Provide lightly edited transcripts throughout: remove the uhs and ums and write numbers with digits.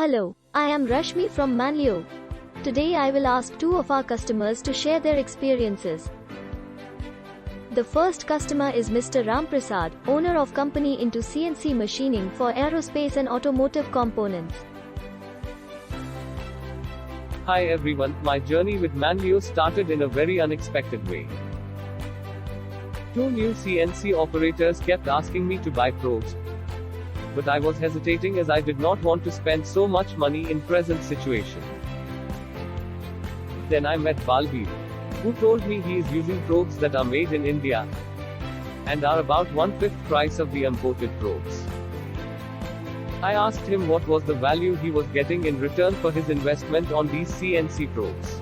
Hello, I am Rashmi from Manlio. Today I will ask two of our customers to share their experiences. The first customer is Mr. Ram Prasad, owner of company into CNC machining for aerospace and automotive components. Hi everyone, my journey with Manlio started in a very unexpected way. Two new CNC operators kept asking me to buy probes, but I was hesitating as I did not want to spend so much money in present situation. Then I met Balbir, who told me he is using probes that are made in India and are about 1/5 price of the imported probes. I asked him what was the value he was getting in return for his investment on these CNC probes.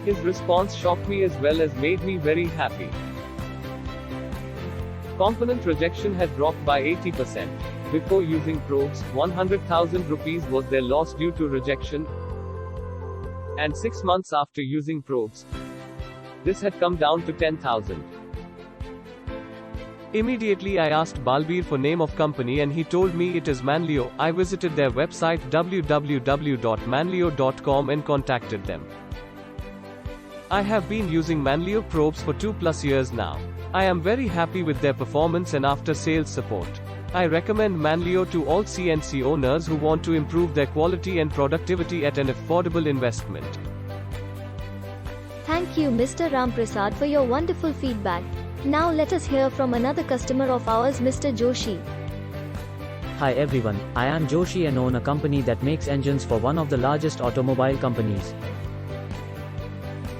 His response shocked me as well as made me very happy. Component rejection had dropped by 80%. Before using probes, 100,000 rupees was their loss due to rejection. And 6 months after using probes, this had come down to 10,000. Immediately I asked Balbir for name of company and he told me it is Manlio. I visited their website www.manlio.com and contacted them. I have been using Manlio probes for 2+ years now. I am very happy with their performance and after sales support. I recommend Manlio to all CNC owners who want to improve their quality and productivity at an affordable investment. Thank you Mr. Ram Prasad for your wonderful feedback. Now let us hear from another customer of ours, Mr. Joshi. Hi everyone, I am Joshi and own a company that makes engines for one of the largest automobile companies.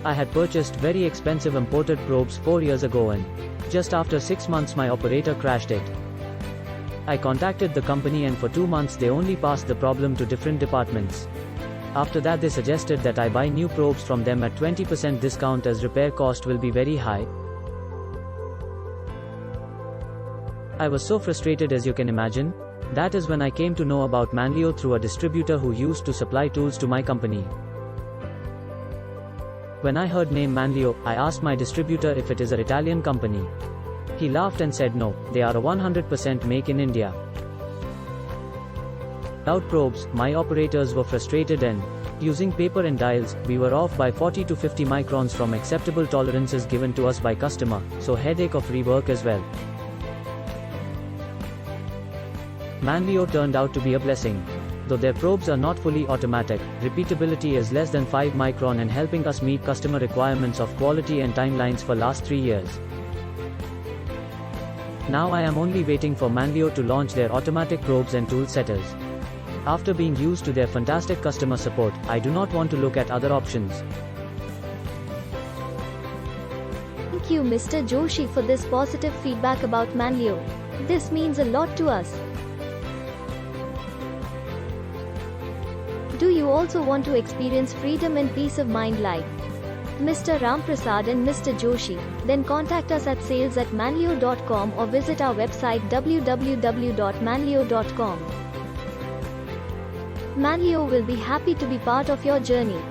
I had purchased very expensive imported probes 4 years ago and just after 6 months my operator crashed it. I contacted the company and for 2 months they only passed the problem to different departments. After that they suggested that I buy new probes from them at 20% discount as repair cost will be very high. I was so frustrated as you can imagine. That is when I came to know about Manlio through a distributor who used to supply tools to my company. When I heard name Manlio, I asked my distributor if it is an Italian company. He laughed and said no, they are a 100% make in India. Without probes, my operators were frustrated and, using paper and dials, we were off by 40 to 50 microns from acceptable tolerances given to us by customer, so headache of rework as well. Manlio turned out to be a blessing. Though their probes are not fully automatic, repeatability is less than 5 micron and helping us meet customer requirements of quality and timelines for last 3 years. Now I am only waiting for Manlio to launch their automatic probes and tool setters. After being used to their fantastic customer support, I do not want to look at other options. Thank you Mr. Joshi for this positive feedback about Manlio. This means a lot to us. Do you also want to experience freedom and peace of mind like Mr. Ram Prasad and Mr. Joshi? Then contact us at sales@manlio.com or visit our website www.manlio.com. Manlio will be happy to be part of your journey.